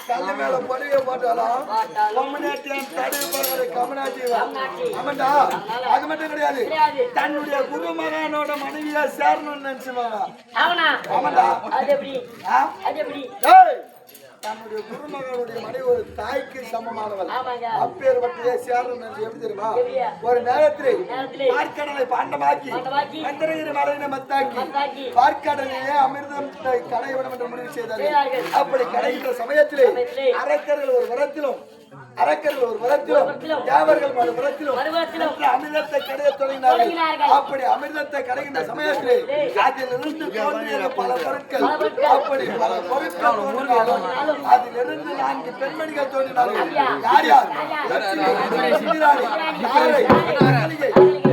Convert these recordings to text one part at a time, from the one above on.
கல்லு மேல பொடிய போட்டாலும் ஆமாண்டா அது மட்டும் கிடையாது தன்னுடைய குரு மகனோட மனைவியா சேரணும்னு நினைச்சுவாங்க ஆமாண்டா தன்னுடைய குருமகளுடைய மனைவி ஒரு தாய்க்கு சமமானவள் அப்பேற்பட்டதே சேரணும் எப்படி தெரியுமா ஒரு நேரத்தில் பார்க்கடலை பாண்டமாக்கி மந்திரகிரி மலையினை மத்தாக்கி பார்க்கடலையே அமிர்தம் கடைய விடும் என்று முடிவு செய்தார்கள் அப்படி கடைகின்ற சமயத்திலே அரக்கர்கள் ஒரு வரத்திலும் தேவர்கள் ஒரு வரத்திலும் அமிர்தத்தை கடைய தொடங்கினார்கள் அப்படி அமிர்தத்தை கடைகின்ற சமயத்திலே அதிலிருந்து தோன்றிய பல பொருட்கள் அப்படி பல பொருட்கள் தோன்றினாலும் அதிலிருந்து 4 பெண்மணிகள் தோன்றினார்கள் யார் யார்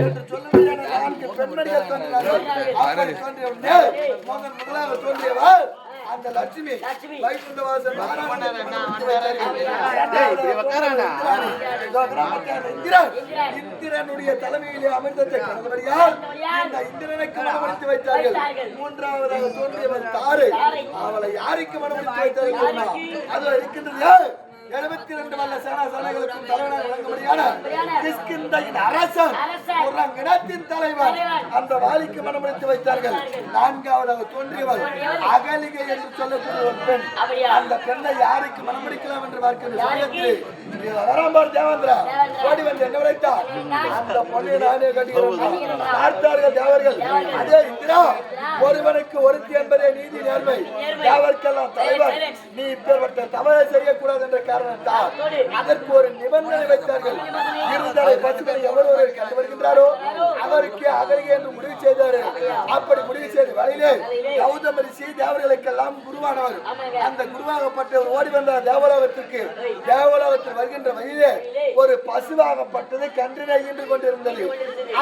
என்று சொல்லும்படியான 4 பெண்மணிகள் தோன்றினார்கள் அப்படி தோன்றிய உடனே முதலாக தோன்றியவர் அந்த லட்சுமி வைகுண்டவாசன் இந்திரனுடைய தலைமையிலே அமிர்தத்தை கலந்தபடியால் இந்த இந்திரனுக்கு மனமுடித்து வைத்தார்கள் மூன்றாவதாக தோன்றியவன் தாரை அவளை யாருக்கு மனமுடித்து வைத்தார்கள் அது இருக்கின்றது 72 வல்ல சேனாசேனைகளுக்கும் தலைவனாக விளங்கும்படியான கிஷ்கிந்தையின் அரசன் குரங்கினத்தின் தலைவர் அந்த வாலிக்கு மனமுடித்து வைத்தார்கள் நான்காவதாக தோன்றியவர் அகலிகை என்று சொல்லக்கூடிய ஒரு பெண் அந்த பெண்ணை யாருக்கு மனமுடிக்கலாம் என்று பார்க்கின்ற சமயத்தில் வரம்பார் தேவேந்திரா ஓடி வந்து என்ன உரைத்தார் அந்த பொண்ணை நானே கட்டுகிறேன் பார்த்தார்கள் தேவர்கள் அதே இந்திரா ஒருவனுக்கு ஒருத்தி என்பதே நீதி நேர்மை தேவர்க்கெல்லாம் தலைவர் நீ இப்பேற்பட்ட தவறை செய்யக்கூடாது என்ற காரணத்தால் அதற்கு ஒரு நிபந்தனை வைத்தார்கள் இருந்தலை பசுக்களை எவர் ஒருவர் கண்டுபிடிக்கின்றாரோ அவருக்கு அகலிகை என்று முடிவு செய்தார் அப்படி முடிவு செய்த வரையிலே கௌதம ரிஷி தேவர்களுக்கெல்லாம் குருவானவர் அந்த குருவாகப்பட்டவர் ஓடி வந்தார் தேவலோகத்தில் வருகின்ற வழியிலே ஒரு பசுவாகப்பட்டது கன்றினை ஈன்று கொண்டிருந்தது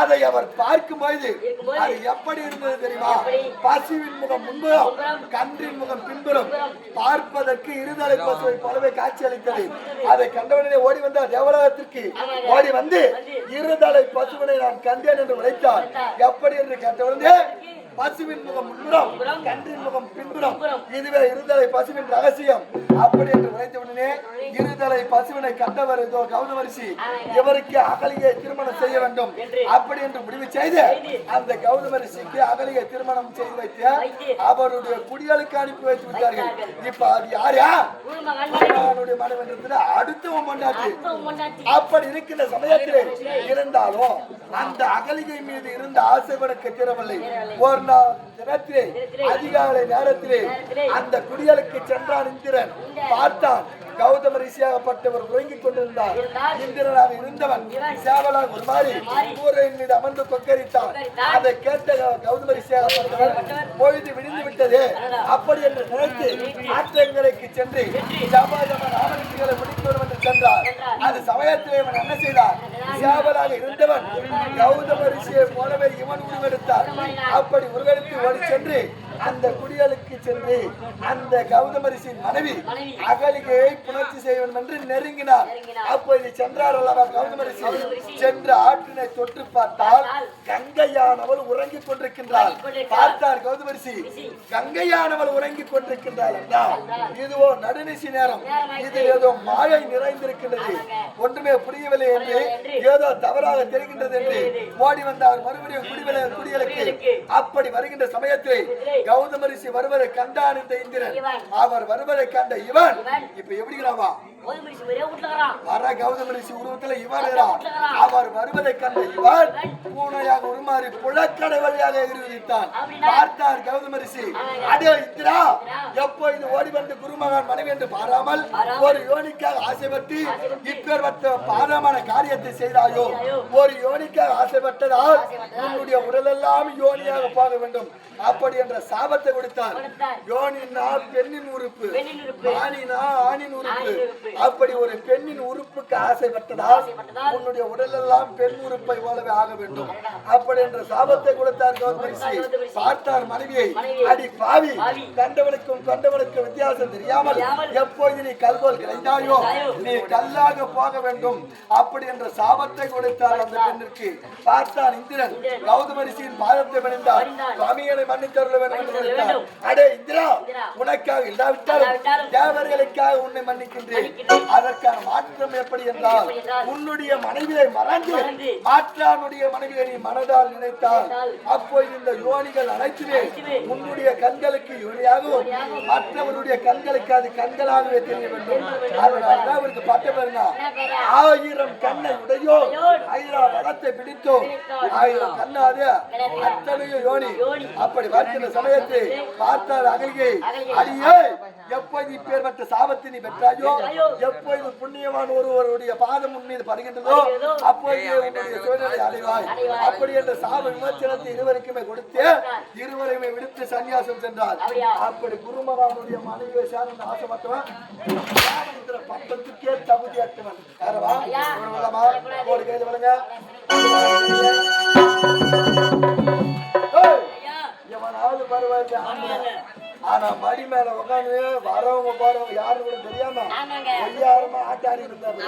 அதை அவர் பார்க்கும்போது அது எப்படி இருந்தது தெரியுமா பசுவின் முகம் முன்புறம் கன்றின் முகம் பின்புறம் பார்ப்பதற்கு இருதலை பசுவை போலவே காட்சி அளித்தது அதை கண்டவனே ஓடி வந்தார் தேவலோகத்திற்கு ஓடி வந்து இருதலை பசுவினை நான் கண்டேன் என்று உரைத்தார் எப்படி என்று கேட்டவனே பசுவின் முகம் முன்புறம் கன்றின் முகம் பின்புறம் இதுவே இருதலை பசுவின் ரகசியம் அப்படி என்று உரைத்தவுடனே இருதலை பசுவினை கண்டவர் கௌதம ரிஷி இவருக்கு அகலிகை திருமணம் செய்ய வேண்டும் அப்படி என்று முடிவு செய்து அந்த கௌதம ரிஷிக்கு அகலிகை திருமணம் செய்து வைத்து அவருடைய குடிகளுக்கு அனுப்பி வைத்து விட்டார்கள் இப்ப அது யாரா குருமகனுடைய மனைவி அடுத்தவன் கொண்டாச்சு அப்படி இருக்கின்ற சமயத்திலே இருந்தாலும் அந்த அகலிகை மீது இருந்த ஆசைவனுக்கு தீரவில்லை ஒரு நாள் தினத்திலே அதிகாலை நேரத்திலே அந்த குடிகளுக்கு சென்றான் இந்திரன் பார்த்தான் கௌதம ரிஷியாகப்பட்டவர் உறங்கிக் கொண்டிருந்தார் இந்திரனாக இருந்தவன் சேவலாக ஒரு மாதிரி கூரையின் மீது அமர்ந்து கொக்கரித்தான் அதை கேட்ட கௌதம ரிஷியாகப்பட்டவர் பொழுது விடிந்து விட்டது அப்படி என்று நினைத்து ஆற்றங்கரைக்கு சென்று ஜபாஜம ராமரிஷிகளை முடித்து வரும் என்று சென்றார் அது சமயத்திலே இவன் என்ன செய்தார் சேவலாக இருந்தவன் கௌதம ரிஷியை போலவே இவன் உருவெடுத்தார் அப்படி உருவெடுத்து ஓடி சென்று அந்த குடிகளுக்கு சென்று அந்த கௌதம ரிஷியின் மனைவி அகலிகையை புணர்ச்சி செய்ய வேண்டும் என்று நெருங்கினார் அப்போது சென்றார் அல்லவா கௌதம ரிஷி சென்று ஆற்றினை தொட்டு பார்த்தால் கங்கையானவள் உறங்கிக் கொண்டிருக்கின்றாள் பார்த்தார் கௌதம ரிஷி கங்கையானவள் உறங்கிக் கொண்டிருக்கின்றாள் என்றால் இதுவோ நடுநிசி நேரம் இது ஏதோ மாயை நிறைந்திருக்கின்றது ஒன்றுமே புரியவில்லை என்று ஏதோ தவறாக தெரிகின்றது என்று ஓடி வந்தார் மறுபடியும் குடிகளுக்கு அப்படி வருகின்ற சமயத்தில் கௌதம ரிஷி வருவதை கண்டான் இந்த இந்திரன் அவர் வருவதை கண்ட இவன் இப்ப எப்படிங்கிறாவா வர கௌதம ரிஷி உருவத்துல இவன் அவர் வருவதை கண்ட இவன் பூனையாக உருமாறி புழக்கடை வழியாக எதிர்வித்தான் பார்த்தார் கௌதம ரிஷி அடே இந்திரா எப்போ இது ஓடி வந்து குருமகன் மனைவி என்று பாராமல் ஒரு யோனிக்காக ஆசைப்பட்டு இப்பேற்பட்ட பாதமான காரியத்தை செய்தாயோ ஒரு யோனிக்காக ஆசைப்பட்டதால் உன்னுடைய உடலெல்லாம் யோனியாக போக வேண்டும் அப்படி என்ற சாபத்தை கொடுத்தார் யோனினால் பெண்ணின் உறுப்பு, ஆணினா ஆணின் உறுப்பு. அப்படி ஒரு பெண்ணின் உறுப்புக்கு ஆசைப்பட்டதால் உன்னுடைய உடல் எல்லாம் பெண் உறுப்பை போலவே ஆக வேண்டும் அப்படி என்ற சாபத்தை கொடுத்தார் கௌதமரிஷி. பார்த்தார் மனைவியை, அடி பாவி, கண்டவனுக்கும் வித்தியாசம் தெரியாமல் எப்போது நீ கல்கோல் கிடைத்தாயோ நீ கல்லாக போக வேண்டும் அப்படி என்ற சாபத்தை கொடுத்தார் அந்த பெண்ணிற்கு. பார்த்தான் இந்திரன் கௌதமரிஷியின் பாதத்தை பணிந்தார். சுவாமிகளை மன்னித்தருள வேண்டும் என்று நினைத்தார். அடே இந்திரா, உனக்காக இல்லாவிட்டாலும் தேவர்களுக்காக உன்னை மன்னிக்கின்றேன். அதற்கான மாற்றம் எப்படி என்றால் உன்னுடைய மனைவியை மறந்து மாற்றானுடைய மனைவியை நீ மனதால் நினைத்தால் அப்போது இந்த யோனிகள் அனைத்துமே உன்னுடைய கண்களுக்கு யோனியாகவும் மற்றவருடைய கண்களுக்கு அது கண்களாகவே தெரிய வேண்டும். அதனால்தான் அவருக்கு பட்ட பாருங்க, 1000 கண்ணை உடையோ 1000 வளத்தை பிடித்தோ 1000 கண்ணாது அத்தனையோ யோனி. அப்படி பார்க்கிற சமயத்தை பார்த்தால் அகலிகை, அடியே எப்போது இப்பேற்பட்ட சாபத்தை நீ பெற்றாயோ எப்போது புண்ணியமான ஒருவருடைய பாதம் உன் மீது படுகின்றதோ அப்போது உன்னுடைய சூழ்நிலை அடைவாய். அப்படி என்ற சாப விமர்சனத்தை இருவருக்குமே கொடுத்து இருவரையுமே விடுத்து சன்னியாசம் சென்றார். அப்படி குருமகானுடைய மனைவியை சேர்ந்த ஆசைப்பட்டவன் பட்டத்துக்கே தகுதியற்றவன். யாரவா ஒரு கைது வழங்க. எவனாவது பரவாயில்ல, ஆனா மடி மேல உட்காந்து வரவங்க போறவங்க யாரும் கூட தெரியாம பொய்யாரமா ஆட்டாடி இருந்தாரு.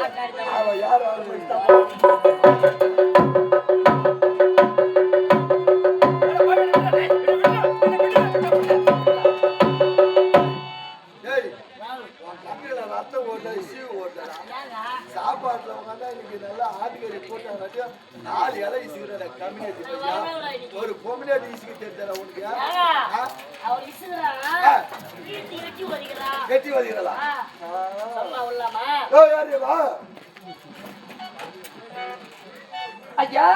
அவ யாரும் சாப்பாட்டுல உட்காந்தா இன்னைக்கு நல்லா ஆட்டுக்கறி போட்டு 4 இலை இசுக்கிற கம்யூனிட்டி ஒரு பொம்மினாடி இசுக்கு தெரிஞ்சா உனக்கு வெட்டி வதிகளா ஐயா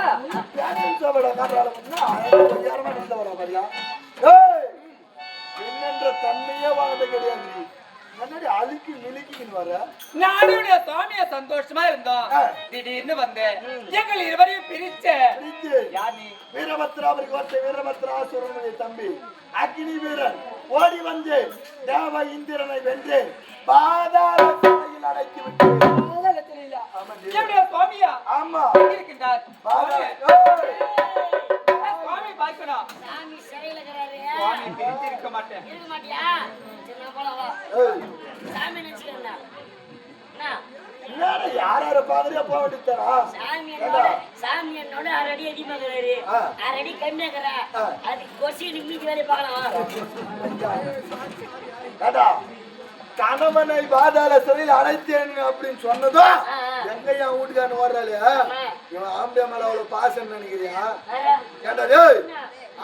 என்னென்ற தன்மையே வாழ்ந்த கிடையாது. அழுக்கி மிளிக்கின்னு வர நானுடைய சாமிய சந்தோஷமா இருந்தோம். திடீர்னு வந்தேன், எங்கள் இருவரையும் பிரிச்சு வீரபத்ராபுரிக்கு ஒருத்த வீரபத்ராசுரனுடைய தம்பி அக்னி வீரன் ஓடி வந்து தேவ இந்திரனை வென்று பாதாள சிறையில் அடைத்து விட்டு சுவாமியா ஆமா இருக்கின்றார். சுவாமி பார்க்கணும், சுவாமி பிரித்து இருக்க மாட்டேன். யார பாக்குறியா போக வேண்டியதா சாமி என்னோட 6 அடி அதிகமாகிறாரு, 6 அடி கம்மியாகிறா. அதுக்கு கொஸ்டின் மீதி வேலை பார்க்கலாம். கணவனை பாதாள சிறையில் அடைத்தேன் அப்படின்னு சொன்னதும் எங்க என் வீட்டுக்காரன் ஓடுறாரு. இவன் ஆம்பியா மேல அவ்வளவு பாசம் நினைக்கிறியா? கேட்டாரு,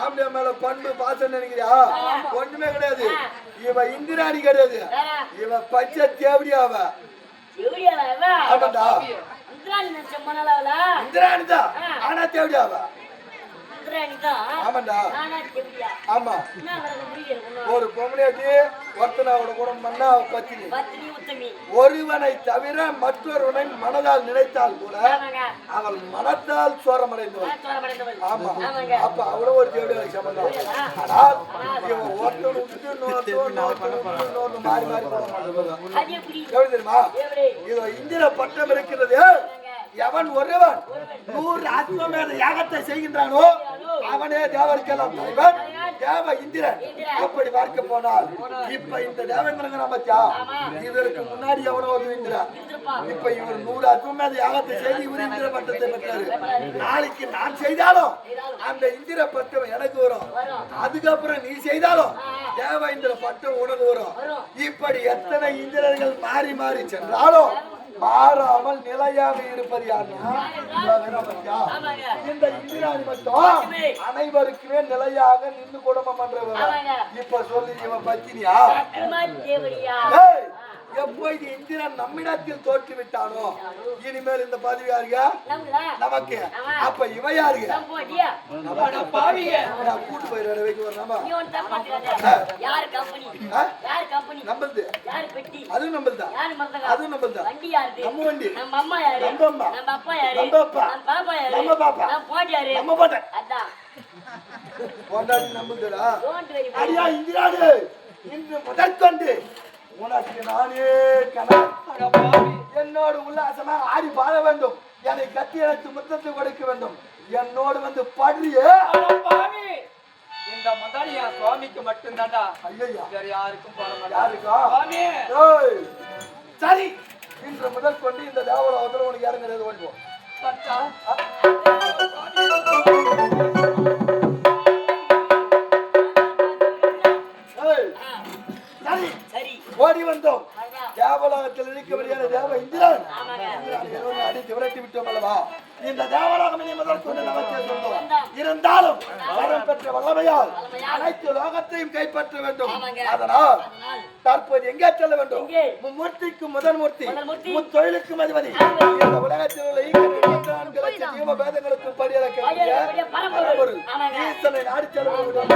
ஆம்பியா மேல பண்பு பாசம் நினைக்கிறியா? ஒண்ணுமே கிடையாது. இவ இந்திராணி கிடையாது, இவ பச்சை தேவடியாவ. ஆமாண்டா, இந்திராணி தான், ஆனா தேவடியாவ. ஆமாண்டா, ஆமா. ஒரு பொம்பளையாட்டி ஒருத்தனோட குடம் பண்ணா பத்தினி, ஒருவனை தவிர மற்றொருவனை மனதால் நினைத்தால் கூட அவள் மனத்தால் சோரமடைந்தவள். ஆமா, அப்ப அவ்வளவு ஒரு தேவடியாவை சம்பந்தம். ஆனால் இவன் ஒருத்தன் விட்டு இன்னொரு மாறி மாறி தெரியுமா? இதோ இந்திர பட்டம் இருக்கிறது. எவன் ஒருவன் 100 அஸ்வமேத யாகத்தை செய்கின்றானோ அவனே தேவருக்கெல்லாம் தலைவன், தேவ இந்திரன். அப்படி பார்க்க போனால் இப்ப இந்த தேவேந்திரன் பத்தியா, இதற்கு முன்னாடி எவனோ ஒரு இந்திரன். இப்ப இவர் 100 அஸ்வமேத யாகத்தை செய்து இவர் இந்திர பட்டத்தை பெற்றாரு. நாளைக்கு நான் செய்தாலும் அந்த இந்திர பட்டம் எனக்கு வரும், அதுக்கப்புறம் நீ செய்தாலும் தேவ இந்திர பட்டம் உனக்கு வரும். இப்படி எத்தனை இந்திரர்கள் மாறி மாறி சென்றாலும் மாறாமல் நிலையாக இருப்பது யாருன்னா இந்த இந்திராணி மட்டும் அனைவருக்குமே நிலையாக நின்று குடும்பம் பண்றவர். இப்ப சொல்லி இவன் பத்தினியா? எப்போது இந்திரன் நம்மிடத்தில் தோற்று விட்டானோ இனிமேல் இந்த பதவி யாருங்க நமக்கு. அப்ப இவ யாருங்க? கூட்டு போயிரு வைக்க வரலாமா? நம்பது அதுவும் நம்பல்தான், அதுவும் நம்பல்தான். நம்ம வண்டி, நம்ம அம்மா, நம்ம அப்பா, நம்ம பாப்பா, நம்ம பாட்டேன் பொண்டாட்டி நம்புதுடா. அடியா இந்திராணி இன்று முதற்கொண்டு உனக்கு நானே கணவன். அட பாவி. என்னோடு உல்லாசமாக ஆடி பாட வேண்டும். என்னை கட்டி அணைத்து முத்தத்தை கொடுக்க வேண்டும். என்னோடு வந்து படுறியே. அட பாவி. இந்த மதானியா சுவாமிக்கு மட்டும்தான்டா. ஐயா வேற யாருக்கும் போட மாட்டேன். யாருக்கா? சுவாமி. ஏய், சரி இன்று முதல் கொண்டு இந்த தேவலோகத்துல உனக்கு யாரும் கிடையாது. ஓடிப்போம். பச்சா. ஏய், சரி சரி ஓடி வந்தோம். அதான். தேவலோகத்தில் இருக்கபடியான தேவ இந்திரன் ஆமாங்க. அடித்து விரட்டி விட்டோம் அல்லவா? இந்த தேவலோகம் இனி முதல் கொண்டு நமக்கே சொந்தம். இருந்தாலும் வரம் பெற்ற வல்லமையால் அனைத்து லோகத்தையும் கைப்பற்ற வேண்டும். ஆமாங்க. அதனால் தற்போது எங்கே செல்ல வேண்டும்? எங்கே? மும்மூர்த்திக்கு முதல் மூர்த்தி, முதல் மூர்த்தி. முத்தொழிலுக்கும் அதிபதி, இந்த உலகத்தில் உள்ள ஜீவ பேதங்களுக்கும் படியளக்க பரம்பொருள் ஈசனை நாடி செல்ல வேண்டும்.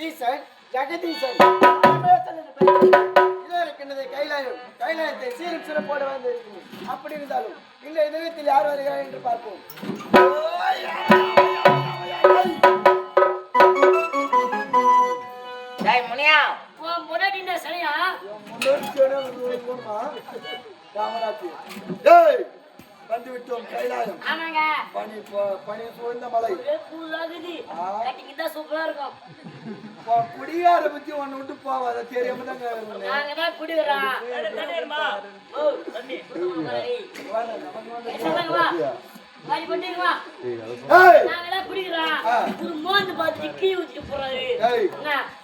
ஈசன் ஜெகதீசன் இருக்கின்றது கைலாயம். கைலாயத்தை சீரும் சிறப்போடு வந்து இருக்கிறது. அப்படி இருந்தாலும் இந்த இதயத்தில் யார் வருகிறார் என்று பார்ப்போம். முனியா முன்னாடி என்ன சரியா வந்து விட்டோம் கைலாயம். ஆமாங்க. பனி சூழ்ந்த மலை. தான் சூப்பரா இருக்கும். குடியார பத்தி ஒண்ணு விட்டு போவாத தெரியாம தாங்க. நாங்க தான் குடிக்கிறோம்.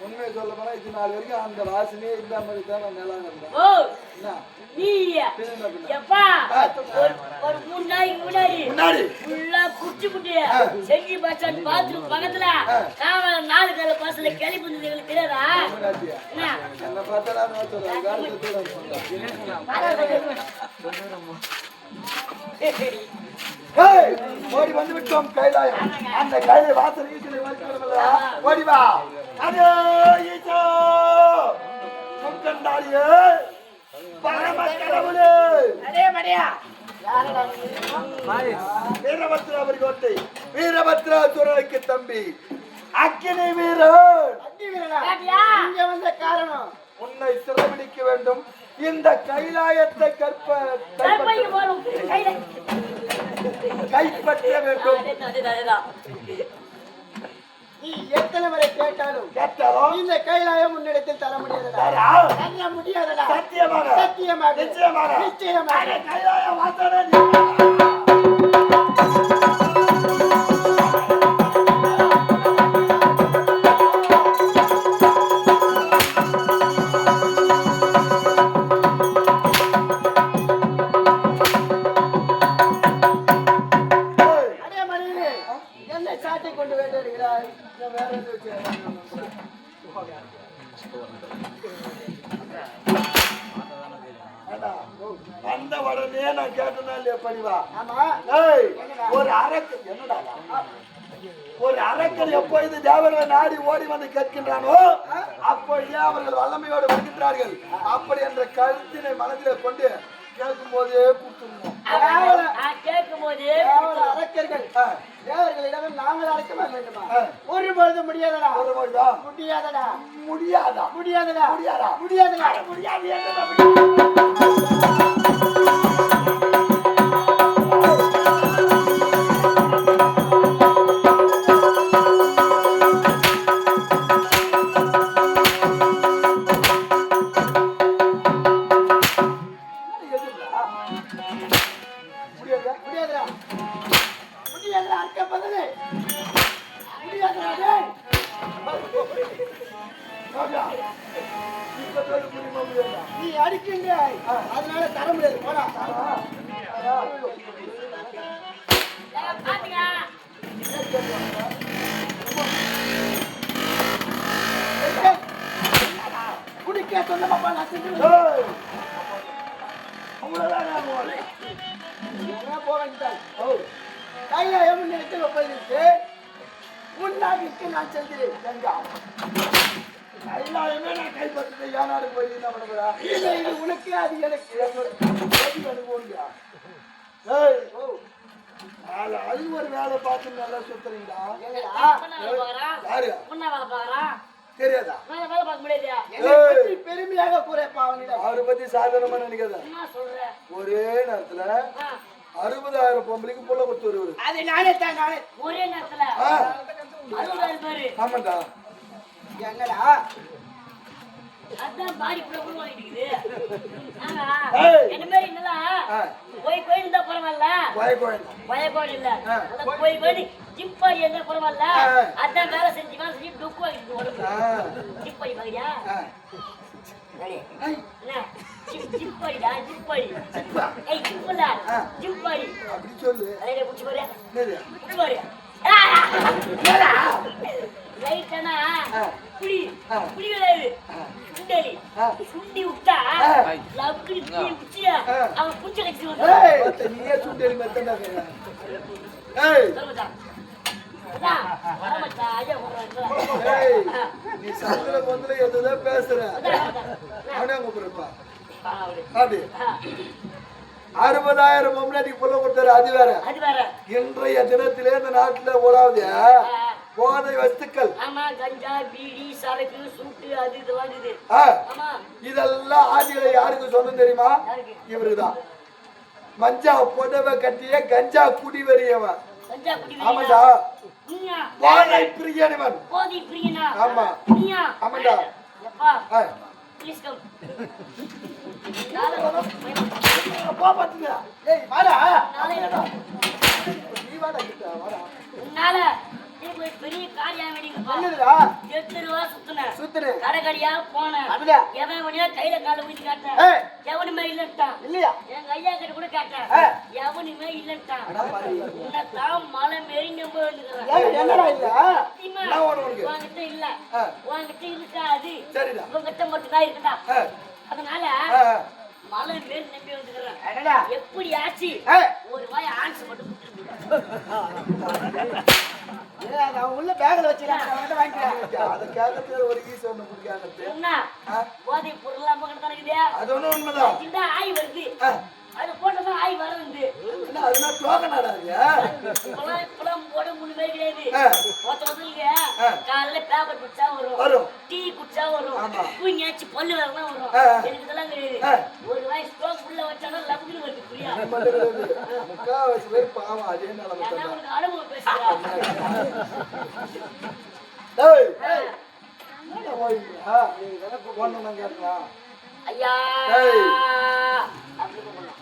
உண்மையை சொல்ல போனா இது நாள் வரைக்கும் அந்த வாசனையே இந்த மாதிரி தான் நான் நல்லா இருந்தேன். ஒரு 3 நாளைக்கு முன்னாடி குச்சி குட்டி செஞ்சு பஸ் பாத்ரூம் பக்கத்துல காவல 4 கால பஸ்ல கிளம்பி வந்தது எங்களுக்கு தெரியாதா? என்ன பார்த்தா ஓடி வந்து விட்டோம் கைலாயம். அந்த கைலை வாசல் ஈசனை ஓடி வா. அதே ஈசோ முக்கண்டாளியே பரம கடவுளே. அதே மடியா வீரபத்ராபுரி கோட்டை வீரபத்ராசுரனுக்கு தம்பி அக்கினி வீரன். இங்க வந்த காரணம் உன்னை சிறைபிடிக்க வேண்டும். இந்த கைலாயத்தை கைப்பற்ற வேண்டும். நீ எத்தனை முறை கேட்டாலும் இந்த கைலாயம் முன்னிடத்தில் தர முடியாதடா. சத்தியமாக சத்தியமாக நிச்சயமாக நிச்சயமாக கைலாயம் வாசனை கொண்டு வேண்டியிருக்கிறாய். வந்த உடனே நான் கேட்டேன்னா இல்லையா பணிவா? ஆமா. ஒரு அரக்கு என்னடா ஒரு அரக்கன் எப்பொழுது தேவர்களை நாடி ஓடி வந்து கேட்கின்றானோ அப்பொழுதே அவர்கள் வல்லமையோடு வருகின்றார்கள். அப்படி என்ற கருத்தினை மனதிலே கொண்டு கேட்கும் போதே கொடுத்துருந்தோம். கேட்கும்போது அரக்கர்கள் தேவர்களிடம் நாங்கள் அழைக்க வேண்டுமா? ஒரு பொழுது முடியாதடா. முடியாதடா. முடியாதா? முடியாதடா. முடியாதா? முடியாதடா. முடியாது என்ன? முடியாதடா. முடியாதடா. அர்க்க பதவே. முடியாதடா. டேய். நீ அடிக்கின்றாய், அதனால தர முடியாது. போடா. பாத்துங்க குடிக்க சொன்ன பாப்பா நான் செஞ்சு கைலாயம் நினைத்து வைப்பதற்கு முன்னாடிக்கு நான் செல்கிறேன். கைலாயமே நான் கைப்பற்றி யானாடு போய் என்ன பண்ணுறா? இல்லை, இது உனக்கு அது எனக்கு. அனுபவம்யா. அது ஒரு வேலை பார்த்து நல்லா சுத்துறீங்களா? யாரு முன்ன வேலை பாக்குறான் தெரியாதா? வேலை பார்க்க முடியாதா? என்னை பற்றி பெருமையாக கூறப்பா அவனிடம். அவரை பத்தி சாதாரணமா நினைக்காத. என்ன சொல்ற? ஒரே நேரத்துல 60,000 பொம்பளைக்கு புள்ள கொடுத்து வருவாரு. அது நானே தான் நானே. ஒரே நேரத்துல 60,000 பேரு. ஆமாண்டா. என்னடா அதான் பாடி புள்ள வாங்கிட்டு ஏய். என்ன மாதிரி என்னலாம் போய் இருந்தா பரவாயில்ல, பயக்கோடு இல்ல போய் போய் ஜிப்பாடி இருந்தா பரவாயில்ல, அதான் வேலை செஞ்சு டுக்கு வாங்கிட்டு ஓடுங்க. ஜிப்பாடி பாக்கியா ஜிப்பாடிடா ஜிப்பாடி ஏய் ஜிப்பலா ஜிப்பாடி அப்படி சொல்லு. அதே புடிச்சு பாரு என்னது? புடி பாரு ரைட்டானா புடி புடி கிடையாது சுண்டலி சுண்டி விட்டா லவ்க்கு புடிச்சியா அவன் புடிச்ச கட்சி வந்து ஏய் நீயே சுண்டேலி மெத்தண்டா கேக்குற. ஏய் ஏய் நீ சந்தில பொந்தில எதுதான் பேசுற? அவனே கூப்பிடுப்பா. அப்படி 60,000 பொம்பளைக்கு புள்ள கொடுத்தாரு. அது வேற. இன்றைய தினத்திலே இந்த நாட்டுல ஓடாவது போதை வஸ்துக்கள். ஆமா கஞ்சா பீடி சரக்கு சூட்டு அது இதெல்லாம் இது. ஆமா இதெல்லாம் ஆதியில யாருக்கு சொந்தம் தெரியுமா? இவருதான். மஞ்சா புடவை கட்டிய கஞ்சா குடி வெறியவன். கஞ்சா குடி ஆமாடா. நீயா போதை பிரியனவன். போதை பிரியனா? ஆமா. நீயா? ஆமாடா. அப்பா ப்ளீஸ் கம். போ பாத்துங்க. ஏய் வாடா. நீ வாடா கிட்ட வாடா. உன்னால நீ பெரிய காரியம் வேண்டிங்க பா. என்னதுடா? 8 ரூபா சுத்துனே. கடைக்கடியா போனேன். அப்படியே. எவன் வழியா கையில கால ஊத்தி காட்டேன். ஏய் எவனுமே இல்லட்டான். இல்லையா? என் ஐயா கிட்ட கூட கேட்டேன். எவனுமே இல்லட்டான். உன்னதான் மலை மேரி நம்ப வந்துக்கிறேன். ஏய் என்னடா இல்ல? நான் உனக்கு உன்கிட்ட இல்ல. உன்கிட்ட இருக்காது. சரிடா. உன்கிட்ட மட்டும் தான் இருக்குடா. அதனால மலை மேரி நம்பி வந்துக்கிறேன். என்னடா? எப்படி ஆச்சு? ஒரு வாய் ஆன்ஸ் மட்டும் ஏய் நான் உள்ள பேக்ல வச்சிருக்கேன். நான் வாங்கிக்கிறேன். அத கேட்கறது ஒரு ஈஸ் ஒண்ணு குடிக்கானது. என்ன? போதை பொருள்லாம் பக்கம் தானே அது ஒண்ணு உண்மைதான். இந்த ஆய் வருது. அது போட்டதான் ஆய் வருது. என்ன அதுனா டோக்கன் ஆடாதீங்க. இப்பலாம் போட முன்னு மாதிரி கிடையாது. மொத்தமொத்தம் காலையில பேப்பர் குடிச்சா வரும். டீ குடிச்சா வரும். தூங்கியாச்சு பல்லு வரலாம் வரும். எனக்கு இதெல்லாம் கிடையாது. ஒரு வாய் ஸ்டோக் உள்ள வச்சானா லப்புன்னு வருது. புரியா? முக்காவாசி பேர் பாவம் அதே நிலைமை நான் தான். உனக்கு அனுபவம் பேசுறேன். டேய் என்ன போயியா? நீ எனக்கு ஒண்ணு நான் கேட்கலாம். ஐயா ஏய். அப்படி கூப்பிடலாம்.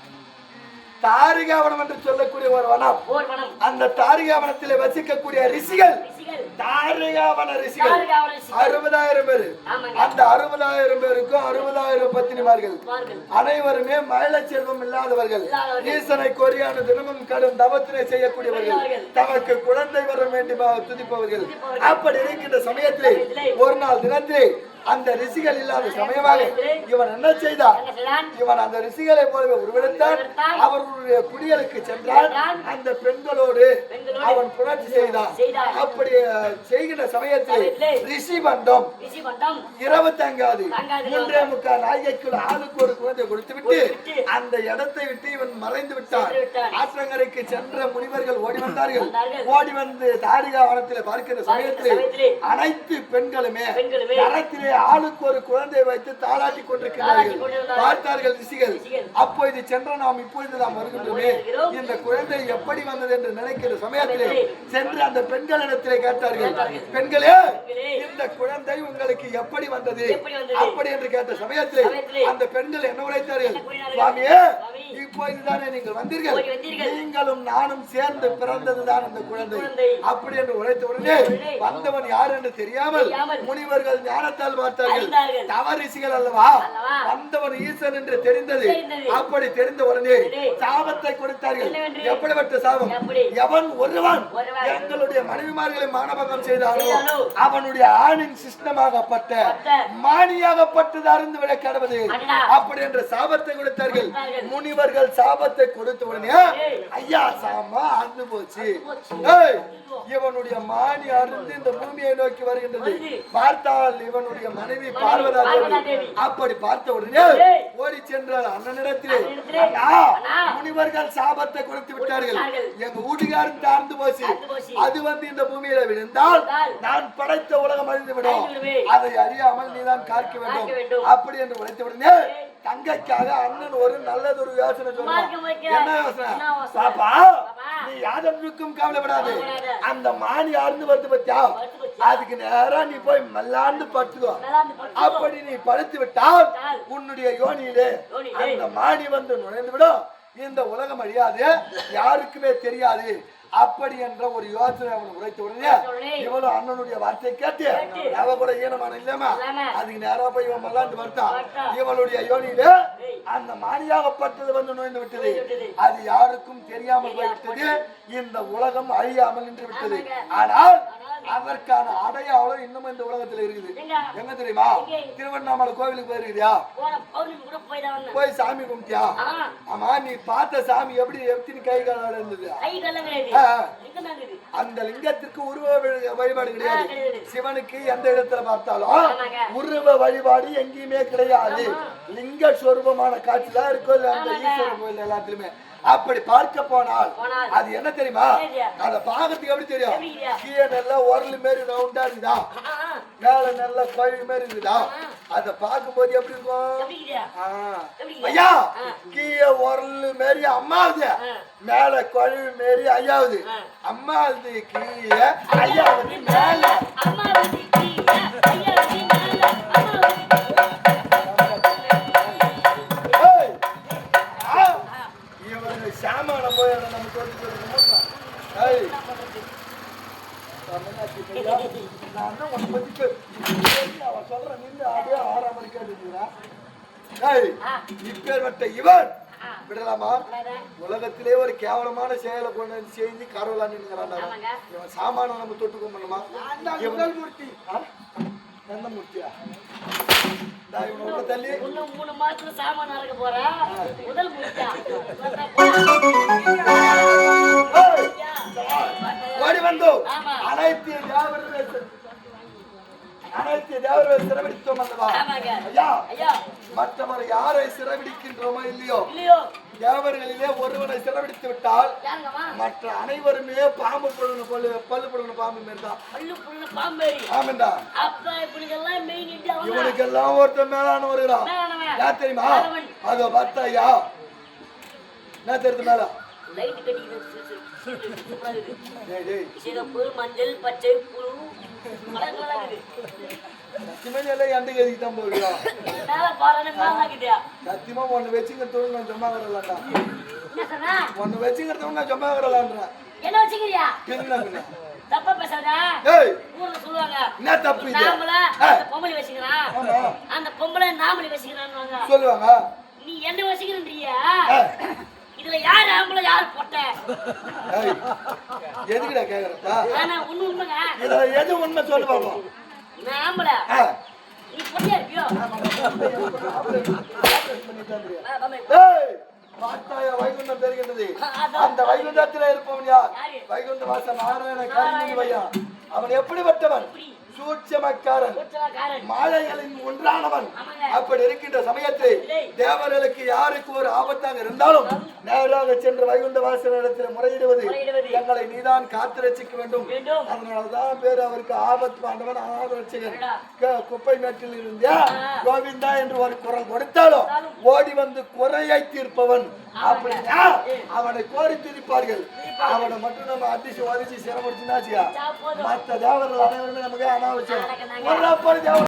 தாரிகாவனம் என்று சொல்லக்கூடிய ஒரு வனம். ஒரு வனம். அந்த தாரிகாவனத்திலே வசிக்கக்கூடிய ரிஷிகள் தாரிகாவன ரிஷிகள் 60,000 பேரு. அந்த 60,000 பேருக்கும் 60,000 பத்தினிமார்கள். அனைவருமே மழை செல்வம் இல்லாதவர்கள். ஈசனை கொரியான தினமும் கடும் தவத்தினை செய்யக்கூடியவர்கள். தமக்கு குழந்தை வர வேண்டுமா துதிப்பவர்கள். அப்படி இருக்கின்ற சமயத்திலே ஒரு நாள் தினத்திலே அந்த ரிஷிகள் இல்லாத சமயமாக இவன் என்ன செய்தான்? இவன் அந்த ரிஷிகளை போலவே உருவெடுத்தான். அவர்களுடைய குடிகளுக்கு சென்றான். அந்த பெண்களோடு அவன் புணர்ச்சி செய்தான். அப்படி செய்கின்ற சமயத்தில் ரிஷி மண்டம் இரவு தங்காது 3.25 நாயகிக்குள் ஆளுக்கு ஒரு குழந்தை கொடுத்து விட்டு அந்த இடத்தை விட்டு இவன் மறைந்து விட்டான். ஆற்றங்கரைக்கு சென்ற முனிவர்கள் ஓடி வந்தார்கள். ஓடி வந்து தாரிகா வனத்தில் பார்க்கின்ற சமயத்தில் அனைத்து பெண்களுமே கரத்திலே ஆளுக்கு ஒரு குழந்தை வைத்து தாளாட்டி கொண்டிருக்கிறார்கள். பார்த்தார்கள் ரிஷிகள். அப்போது சென்ற நாம் இப்பொழுது நாம் வருகின்றோமே, இந்த குழந்தை எப்படி வந்தது என்று நினைக்கிற சமயத்திலே சென்று அந்த பெண்களிடத்திலே கேட்டார்கள். பெண்களே, இந்த குழந்தை உங்களுக்கு எப்படி வந்தது அப்படி என்று கேட்ட சமயத்திலே அந்த பெண்கள் என்ன உரைத்தார்கள்? சுவாமியே, இப்போதுதானே நீங்கள் வந்தீர்கள், நீங்களும் நானும் சேர்ந்து பிறந்ததுதான் இந்த குழந்தை அப்படி என்று உரைத்த உடனே வந்தவன் யார் என்று தெரியாமல் முனிவர்கள் ஞானத்தால் பார்த்தார்கள். தவறிசிகள் அல்லவா, வந்தவன் ஈசன் என்று தெரிந்தது. அப்படி தெரிந்த உடனே சாபத்தை கொடுத்தார்கள். எப்படிப்பட்ட சாபம்? எவன் ஒருவன் எங்களுடைய மனைவிமார்களை மானபகம் செய்தானோ அவனுடைய ஆணின் சிஷ்டமாகப்பட்ட மானியாகப்பட்டது அருந்து விட கடவுது அப்படி என்ற சாபத்தை கொடுத்தார்கள். முனிவர்கள் சாபத்தை கொடுத்த உடனே ஐயா சாமா அந்து போச்சு. இவனுடைய மானி அருந்து இந்த பூமியை நோக்கி வருகின்றது. பார்த்தால் இவனுடைய மனைவி பார்வதா தேவி. அப்படி பார்த்த உடனே ஓடி சென்றால் அண்ணனிடத்திலே, முனிவர்கள் சாபத்தை கொடுத்து விட்டார்கள், எங்க வீட்டுக்காரன் தாழ்ந்து போச்சு, அது வந்து இந்த பூமியில விழுந்தால் நான் படைத்த உலகம் அழிந்து விடும், அதை அறியாமல் நீதான் காக்க வேண்டும் அப்படி என்று உழைத்த உடனே தங்கைக்காக அண்ணன் ஒரு நல்லதொரு யோசனை சொன்னான். என்ன யோசனை? பாப்பா, நீ யாதொன்றுக்கும் கவலைப்படாது, அந்த மானி ஆழ்ந்து வந்து பத்தியா, அதுக்கு நேரா நீ போய் மல்லாண்டு படுத்துக்கோ. அப்படி நீ படுத்து விட்டால் உன்னுடைய யோனியிலே அந்த மானி வந்து நுழைந்து விடும், இந்த உலகம் அழியாது, யாருக்குமே தெரியாது அப்படி என்ற ஒரு யோசனை அவன் உரைத்த உடனே இவளும் அண்ணனுடைய வார்த்தையை கேட்டு அவ கூட ஈனமான இல்லமா அதுக்கு நேரா போய் இவன் மல்லாண்டு வருத்தான். இவளுடைய யோனியில அந்த மானியாகப்பட்டது வந்து நுழைந்து விட்டது. அது யாருக்கும் தெரியாமல் போய்விட்டது. இந்த உலகம் அழியாமல் நின்று விட்டது. ஆனால் அதற்கான அடையாளம் இன்னும் இந்த உலகத்துல இருக்குது. எங்க தெரியுமா? திருவண்ணாமலை கோவிலுக்கு போயிருக்கியா? போய் சாமி கும்பிட்டியா? ஆமா, நீ பார்த்த சாமி எப்படி எத்தனை கை கால இருந்தது? அந்த லிங்கத்திற்கு உருவ வழிபாடு கிடையாது. சிவனுக்கு எந்த இடத்துல பார்த்தாலும் உருவ வழிபாடு எங்கேயுமே கிடையாது. லிங்க சொரூபமான காட்சி தான் இருக்கும் அந்த ஈஸ்வரன் கோயில் எல்லாத்திலுமே. அப்படி பார்க்க போனால் அது என்ன தெரியுமா? அத பாக்கிறதுக்கு எப்படி தெரியும்? கீழே நல்லா உரல் மாரி ரவுண்டா இருக்குதா, மேல நல்லா கோயில் மாரி இருக்குதா, அத பார்க்கும் போது எப்படி இருக்கும்? ஐயா, கீழே உரல் மாரி அம்மாவுது, மேல கோயில் மாரி ஐயாவுது. அம்மாவுது கீழே, ஐயாவுது மேல. சாமான போய் நம்ம சொல்லிட்டு நான் உன்னை பத்தி அவன் சொல்ற நின்று அப்படியே 6 மணிக்கு கேட்டுக்கிறான். இப்பேற்பட்ட இவன் விடலாமா? உலகத்திலே ஒரு கேவலமான செயலை கொண்டு செஞ்சு கடவுளா நின்னுங்கிறான். இவன் சாமான நம்ம தொட்டுக்க பண்ணுமா? முதல் மூர்த்தி எந்த மூர்த்தியா? தள்ளி 3 மாசத்துல சாமான அறக்க போற முதல் மூர்த்தியா? ஓடி வந்தோம். அனைத்து தேவர்கள் சிறைபிடித்தோம் அல்லவா? ஐயா, மற்றவர் யாரை சிறைபிடிக்கின்றோமோ இல்லையோ, தேவர்களிலே ஒருவனை சிறைபிடித்து விட்டால் மற்ற அனைவருமே பாம்பு பல்லு புடுங்கின பாம்பு மாரிதான். ஆமாண்டா, இவனுக்கெல்லாம் ஒருத்தர் மேலான வருகிறான். யார் தெரியுமா? அதோ பார்த்தா ஐயா, என்ன தெரியுது மேல? மஞ்சள் பச்சை சத்தியமா ஒண்ணு வச்சுங்க தொழில் ஜம்மா வரலாம்டா. ஒண்ணு வச்சுக்கிறதுங்க ஜம்மா வரலாம்ன்ற. என்ன வச்சுக்கிறியா? தப்பா பேசாதா? ஊர்ல சொல்லுவாங்க. என்ன தப்பு இது? நாமல அந்த பொம்பளை வச்சுக்கிறான். அந்த பொம்பளை நாமளை வச்சுக்கிறான்னு சொல்லுவாங்க. நீ என்ன வச்சுக்கிறன்றியா? இதுல யார் ஆம்பளை யார் பொட்ட? எதுக்குடா கேக்குறப்பா? ஆனா உண்மைங்க. இதுல எது உண்மை சொல்லு பாப்போம். நான் ஆம்பளை. நீ பொடியா இருப்பியோ ஆபரேஷன் பண்ணிட்டு வந்துறியா? வா, மாமா. ஏய், பார்த்தாயா வைகுண்டம் தெரிகின்றது. அந்த வைகுண்டத்தில் இருப்பவன் யார்? வைகுண்ட வாசன் நாராயண கருணி வையா. அவன் எப்படிப்பட்டவன்? சூட்சமக்காரன், கூச்சக்காரன். மாலைகளின் ஒன்றானவன். ஆமாங்க. அப்படி இருக்கின்ற சமயத்தில் தேவர்களுக்கு யாருக்கு ஒரு ஆபத்தாக இருந்தாலும் நேராக சென்று வைகுண்ட வாசனிடத்தில் முறையிடுவது, எங்களை நீதான் காத்து ரட்சிக்க வேண்டும். வேண்டும். அதனாலதான் பேரு அவருக்கு ஆபத் பாண்டவன் ஆதரட்சகன். குப்பை மேட்டில் இருந்தே கோவிந்தா என்று ஒரு குரல் கொடுத்தாலும் ஓடி வந்து குறையை தீர்ப்பவன். அப்படின்னா அவனை கோரி திரிப்பார்கள். அவனை மட்டும் நம்ம அடிச்சு உதச்சி சிரமடிச்சுனாச்சியா மற்ற தேவர்கள் அனைவருமே நமக்கு அனாவசியம். ஒரு அப்படி தேவ